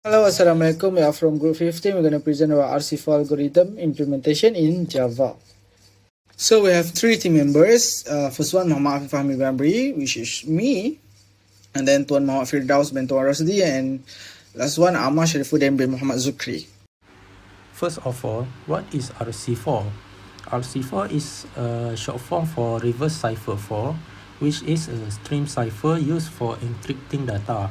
Hello, Assalamualaikum. We are from Group 15. We're going to present our RC4 algorithm implementation in Java. So we have three team members. First one, Muhammad Afiq, FAHMIE, Amri, which is me. And then TUAN Muhammad FIRDAUS, then TUAN ROSDI. And last one, AMMAR, SYARIFUDDIN, bin Muhammad ZUKRI. First of all, what is RC4? RC4 is a short form for reverse cipher 4, which is a stream cipher used for encrypting data.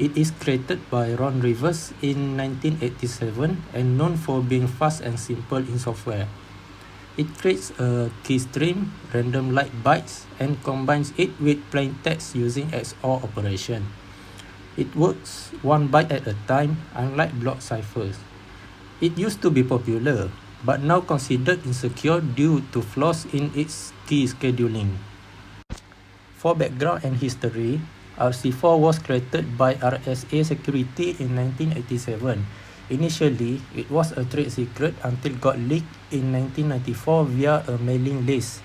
It is created by Ron Rivers in 1987 and known for being fast and simple in software. It creates a key stream, random like bytes, and combines it with plain text using XOR operation. It works one byte at a time, unlike block ciphers. It used to be popular, but now considered insecure due to flaws in its key scheduling. For background and history, RC4 was created by RSA Security in 1987. Initially, it was a trade secret until got leaked in 1994 via a mailing list.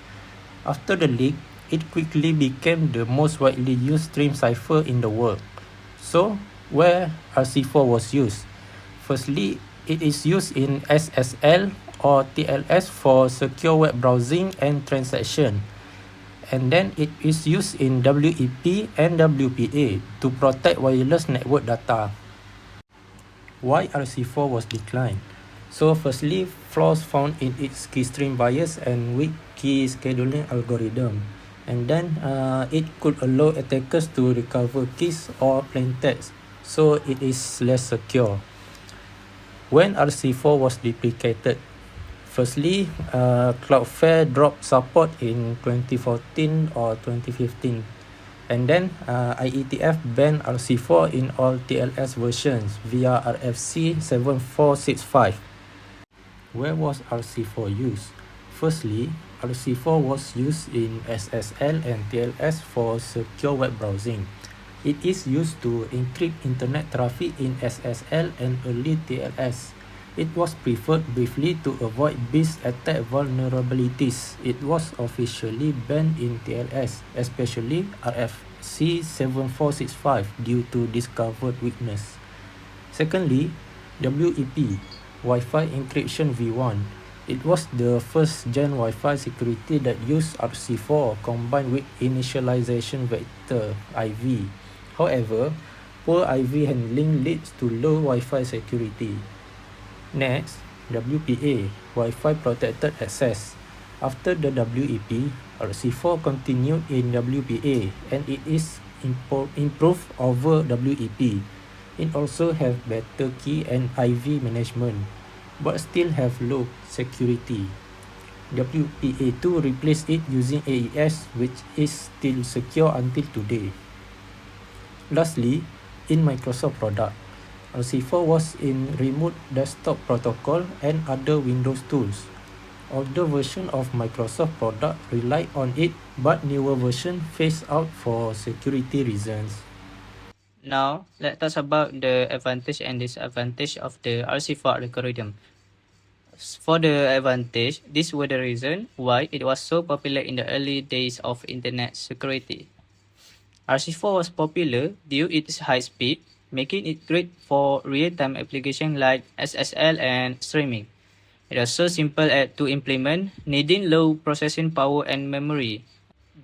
After the leak, it quickly became the most widely used stream cipher in the world. So, where RC4 was used? Firstly, it is used in SSL or TLS for secure web browsing and transaction. And then it is used in WEP and WPA to protect wireless network data. Why RC4 was declined? So firstly, flaws found in its key stream bias and weak key scheduling algorithm. And then it could allow attackers to recover keys or plain text, so it is less secure. When RC4 was deprecated, firstly, Cloudflare dropped support in 2014 or 2015. And then IETF banned RC4 in all TLS versions via RFC 7465. Where was RC4 used? Firstly, RC4 was used in SSL and TLS for secure web browsing. It is used to encrypt internet traffic in SSL and early TLS. It was preferred briefly to avoid BIS attack vulnerabilities. It was officially banned in TLS, especially RFC 7465 due to discovered weakness. Secondly, WEP, Wi-Fi encryption v1. It was the first gen Wi-Fi security that used RC4 combined with initialization vector IV. However, poor IV handling leads to low Wi-Fi security. Next, WPA, Wi-Fi Protected Access. After the WEP, RC4 continued in WPA and it is improved over WEP. It also has better key and IV management, but still have low security. WPA2 replaced it using AES, which is still secure until today. Lastly, in Microsoft product, RC4 was in Remote Desktop Protocol and other Windows tools. Older version of Microsoft product relied on it, but newer version phased out for security reasons. Now, let's talk about the advantage and disadvantage of the RC4 algorithm. For the advantage, these were the reason why it was so popular in the early days of internet security. RC4 was popular due to its high speed, making it great for real-time applications like SSL and streaming. It was so simple to implement, needing low processing power and memory.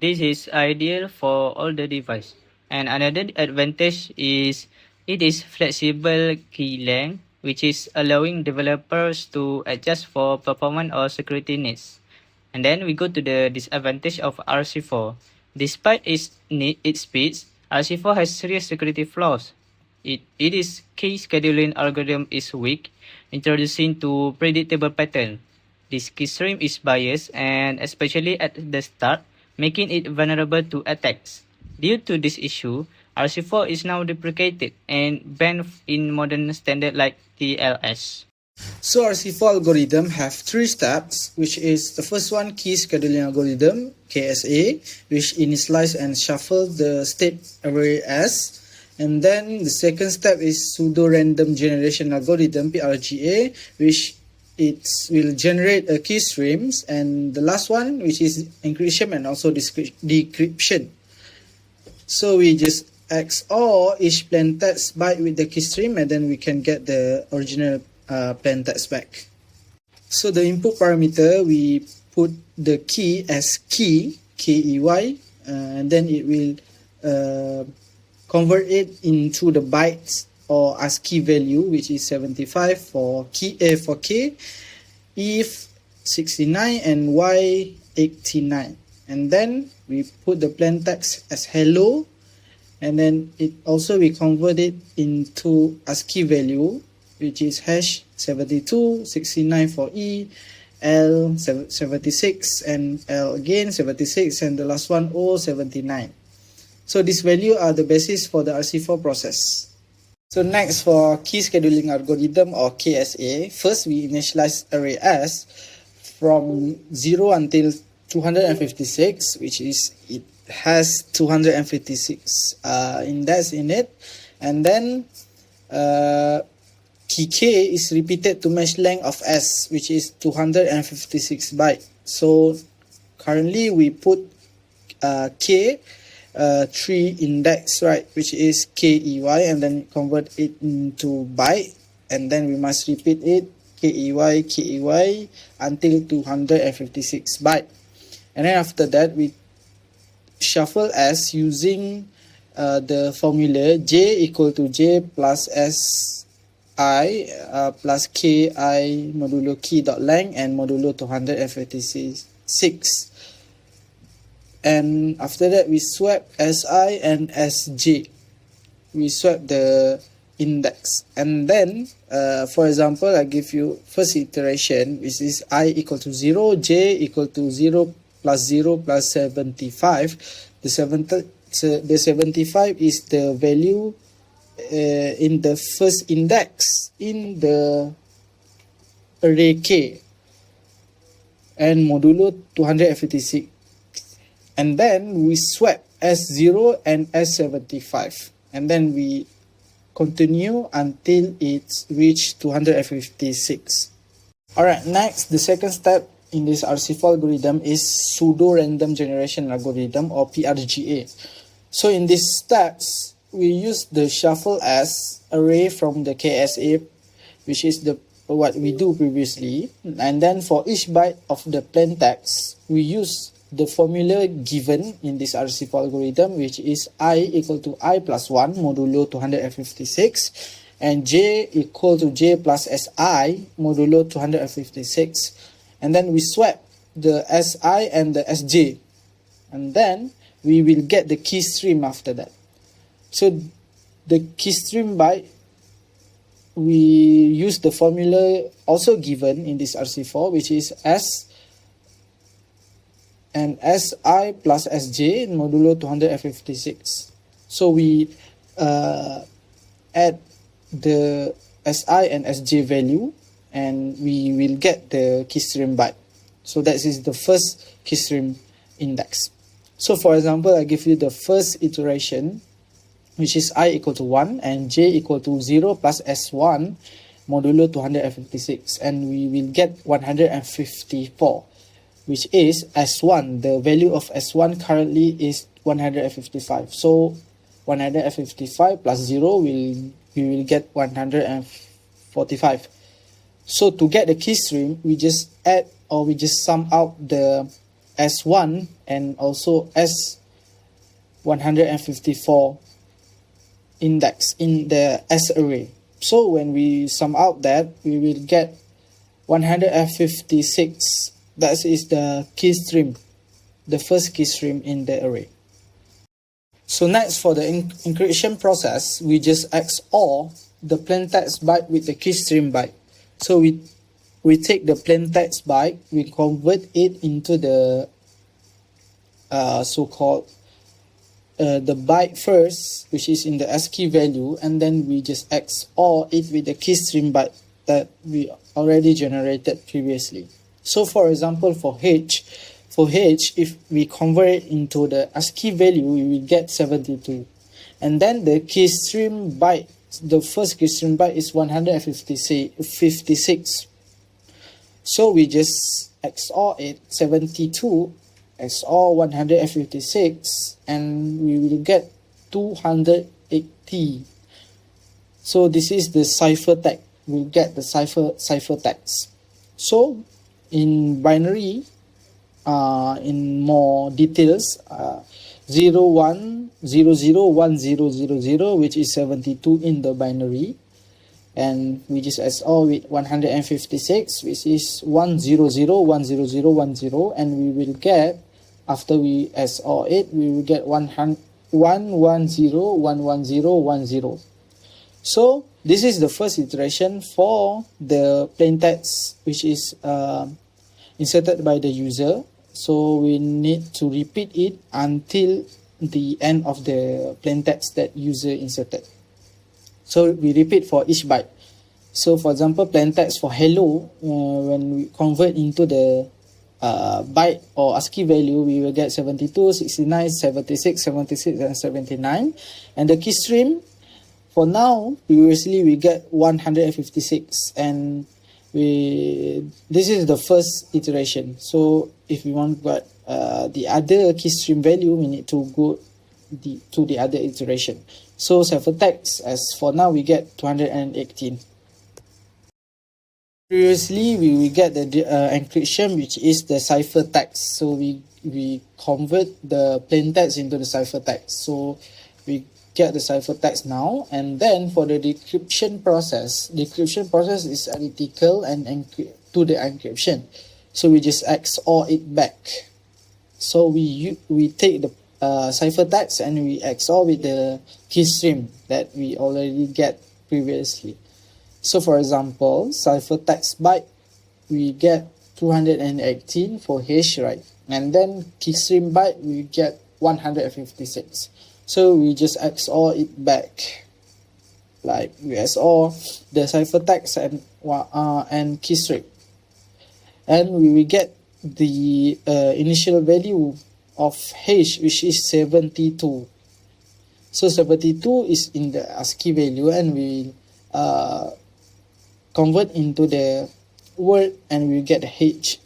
This is ideal for all the devices. And another advantage is it is flexible key length, which is allowing developers to adjust for performance or security needs. And then we go to the disadvantage of RC4. Despite its speeds, RC4 has serious security flaws. Its key scheduling algorithm is weak, introducing to predictable pattern. This key stream is biased and especially at the start, making it vulnerable to attacks. Due to this issue, RC4 is now deprecated and banned in modern standard like TLS. So RC4 algorithm have three steps, which is the first one, key scheduling algorithm, KSA, which initialize and shuffle the state array S. And then the second step is pseudo-random generation algorithm, PRGA, which it will generate a key streams. And the last one, which is encryption and also decryption. So we just XOR each plain text byte with the keystream, and then we can get the original plain text back. So the input parameter, we put the key as key, KEY, and then it will convert it into the bytes or ASCII value, which is 75 for key for K, if 69, and Y 89. And then we put the plain text as hello, and then it also we convert it into ASCII value, which is hash 72, 69 for E, L 76, and L again 76, and the last one O 79. So these values are the basis for the RC4 process. So next, for key scheduling algorithm or KSA, first we initialize array S from 0 until 256, which is it has 256 index in it, and then key K is repeated to match length of S, which is 256 byte. So currently we put K 3 index, right, which is KEY, and then convert it into byte, and then we must repeat it KEY until 256 byte. And then after that we shuffle S using the formula J equal to J plus S I plus Ki modulo key dot length and modulo 256. And after that we swap Si and Sj. We swap the index, and then for example I give you first iteration, which is I equal to 0, J equal to 0 plus 75. The 75 is the value in the first index in the array K, and modulo 256, and then we swap S0 and S75, and then we continue until it's reached 256. Alright, next, the second step in this RC4 algorithm is pseudo random generation algorithm or PRGA. So in these steps, we use the shuffle S array from the KSA, which is the what we do previously, and then for each byte of the plain text, we use the formula given in this RC4 algorithm, which is I equal to I plus 1 modulo 256, and J equal to J plus SI modulo 256. And then we swap the SI and the SJ, and then we will get the key stream after that. So the key stream byte, we use the formula also given in this RC4, which is S and SI plus SJ modulo 256. So we add the SI and SJ value, and we will get the keystream byte. So that is the first keystream index. So for example, I give you the first iteration, which is I equal to 1 and J equal to 0 plus S1 modulo 256, and we will get 154, which is S1. The value of S1 currently is 155. So 155 plus 0 we will get 145. So to get the keystream, we just add or we just sum out the S1 and also S154 index in the S array. So when we sum out that, we will get 156. That is the keystream, the first keystream in the array. So next, for the encryption process, we just XOR the plain text byte with the keystream byte. So we take the plain text byte, we convert it into the so-called the byte first, which is in the ASCII value, and then we just XOR it with the keystream byte that we already generated previously. So for example, for H, if we convert it into the ASCII value, we will get 72. And then the keystream byte, the first keystream byte is 156. So we just XOR it, 72 XOR 156, and we will get 280. So this is the cipher tag. We'll get the cipher tags. So in binary, in more details, 01001000, which is 72 in the binary, and we just XOR with 156, which is 100100010, and we will get, after we XOR it, we will get 110111010. So this is the first iteration for the plain text, which is inserted by the user. So we need to repeat it until the end of the plain text that user inserted. So we repeat for each byte. So for example, plain text for hello, when we convert into the byte or ASCII value, we will get 72, 69, 76, 76, and 79. And the key stream, for now, previously we get 156, and this is the first iteration. So if we want to get the other key stream value, we need to go to the other iteration. So ciphertext, as for now, we get 218. Previously, we will get the encryption, which is the ciphertext. So we convert the plain text into the ciphertext. So we get the ciphertext now, and then for the decryption process is identical and to the encryption. So we just XOR it back. So we take the ciphertext and we XOR with the key stream that we already get previously. So for example, ciphertext byte, we get 218 for hash, right? And then key stream byte, we get 156. So we just XOR it back, like we XOR the ciphertext and key stream, and we will get the initial value of hash, which is 72. So 72 is in the ASCII value, and we convert into the word, and we get H.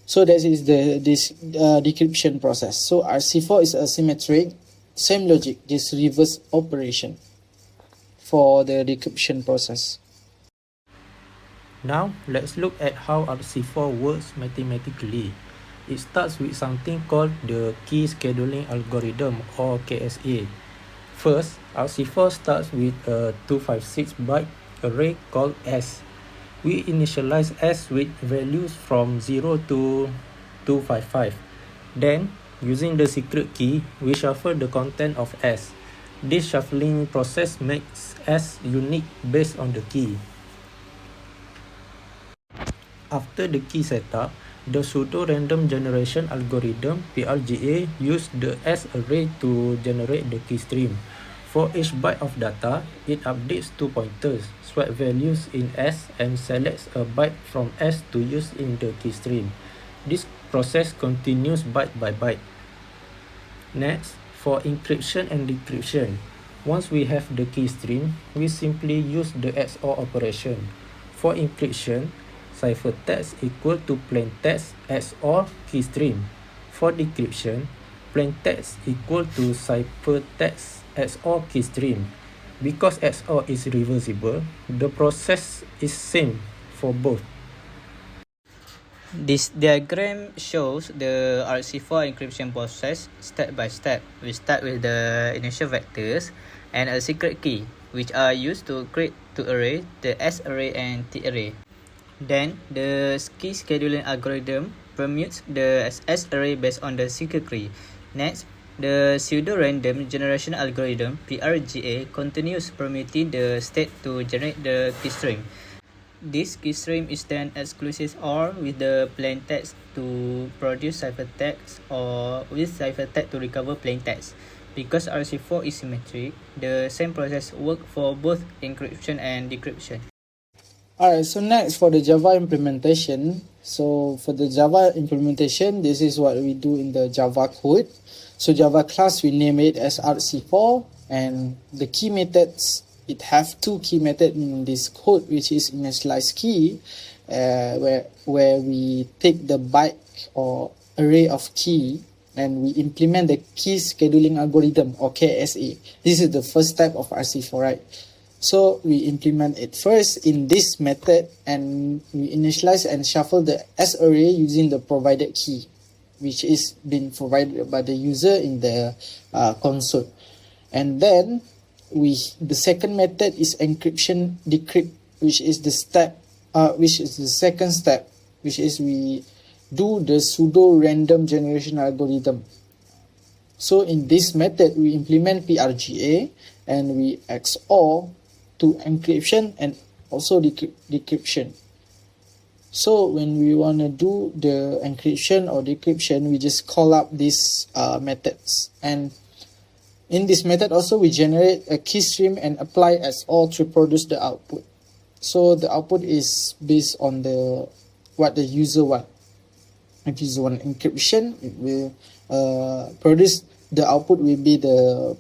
So that is this decryption process. So RC4 is asymmetric. Same logic, this reverse operation for the decryption process. Now, let's look at how RC4 works mathematically. It starts with something called the key scheduling algorithm, or KSA. First, RC4 starts with a 256-byte array called S. We initialize S with values from 0 to 255. Then, using the secret key, we shuffle the content of S. This shuffling process makes S unique based on the key. After the key setup, the pseudo-random generation algorithm PRGA uses the S array to generate the key stream. For each byte of data, it updates 2 pointers, swap values in S, and selects a byte from S to use in the key stream. This process continues byte by byte. Next, for encryption and decryption, once we have the key stream, we simply use the XOR operation. For encryption, ciphertext equal to plaintext XOR key stream. For decryption, plaintext equal to ciphertext XOR key stream. Because XOR is reversible, the process is same for both. This diagram shows the RC4 encryption process step by step. We start with the initial vectors and a secret key, which are used to create two arrays, the S array and T array. Then, the key scheduling algorithm permutes the S array based on the secret key. Next, the pseudo-random generation algorithm PRGA continues permuting the state to generate the key stream. This key stream is then exclusive OR with the plain text to produce ciphertext, or with ciphertext to recover plain text. Because RC4 is symmetric, the same process works for both encryption and decryption. Alright, so next for the Java implementation. So for the Java implementation, this is what we do in the Java code. So Java class, we name it as RC4, and the key methods, it have two key methods in this code, which is initialize key, where we take the byte or array of key and we implement the key scheduling algorithm, or KSA. This is the first step of RC4, right? So we implement it first in this method, and we initialize and shuffle the S array using the provided key, which is been provided by the user in the console. And then the second method is encryption decrypt, which is the second step, which is we do the pseudo random generation algorithm. So in this method, we implement PRGA and we XOR to encryption and also decryption. So when we want to do the encryption or decryption, we just call up these methods. And in this method also, we generate a key stream and apply XOR to produce the output. So the output is based on what the user want. If user want encryption, it will produce the output will be the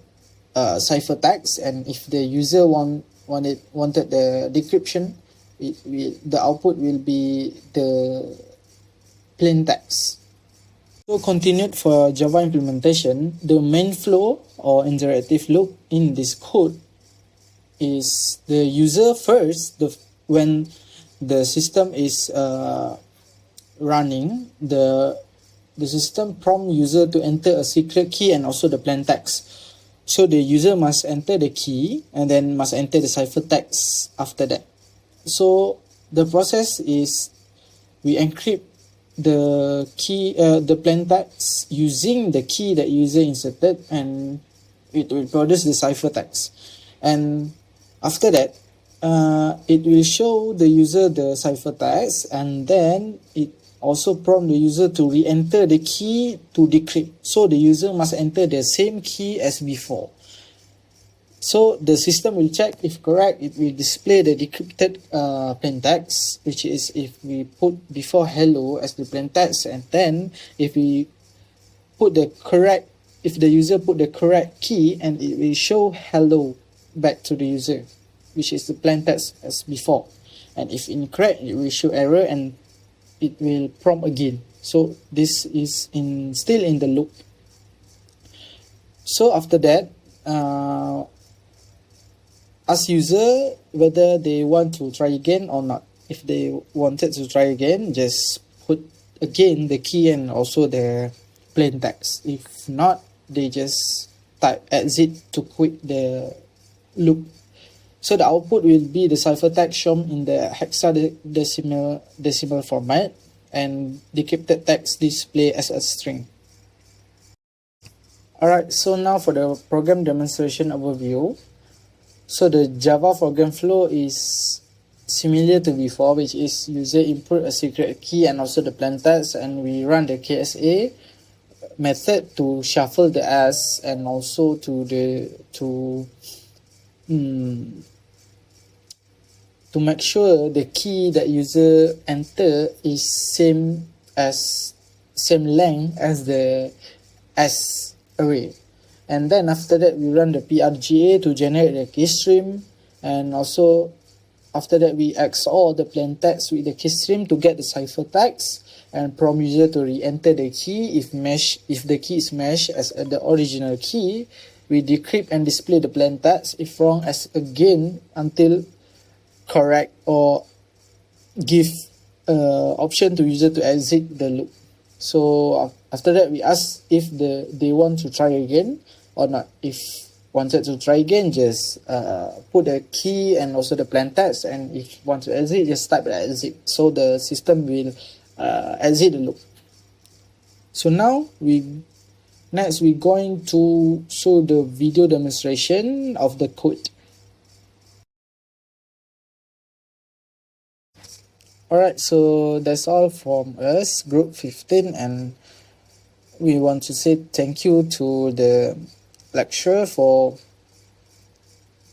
ciphertext, and if the user wanted the decryption, the output will be the plain text. So continued for Java implementation, the main flow or interactive loop in this code is the user first, when the system is running, the system prompt user to enter a secret key and also the plain text. So the user must enter the key and then must enter the ciphertext after that. So the process is we encrypt the key, the plain text using the key that user inserted, and it will produce the ciphertext. And after that, it will show the user the ciphertext, and then it also prompt the user to re-enter the key to decrypt. So the user must enter the same key as before. So the system will check if correct, it will display the decrypted plain text, which is if we put before hello as the plain text, and then if we put if the user put the correct key, and it will show hello back to the user, which is the plain text as before. And if incorrect, it will show error and it will prompt again. So this is still in the loop. So after that, ask user whether they want to try again or not. If they wanted to try again, just put again the key and also the plain text. If not, they just type exit to quit the loop. So the output will be the ciphertext shown in the hexadecimal format, and decrypted text display as a string. Alright, so now for the program demonstration overview. So the Java program flow is similar to before, which is user input a secret key and also the plain text, and we run the KSA method to shuffle the S and also to make sure the key that user enter is same length as the S array. And then after that, we run the PRGA to generate the key stream, and also after that we XOR the plain text with the key stream to get the ciphertext, and prompt user to re-enter the key. If the key is meshed as the original key, we decrypt and display the plain text. If wrong, as again until correct, or give option to user to exit the loop. So after that, we ask if they want to try again or not. If wanted to try again, just put the key and also the plain text, and if want to exit, just type the exit. So the system will exit the loop. So now next we're going to show the video demonstration of the code. Alright, so that's all from us, group 15, and we want to say thank you to the lecturer for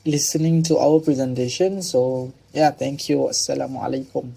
listening to our presentation. So yeah, thank you. Assalamualaikum.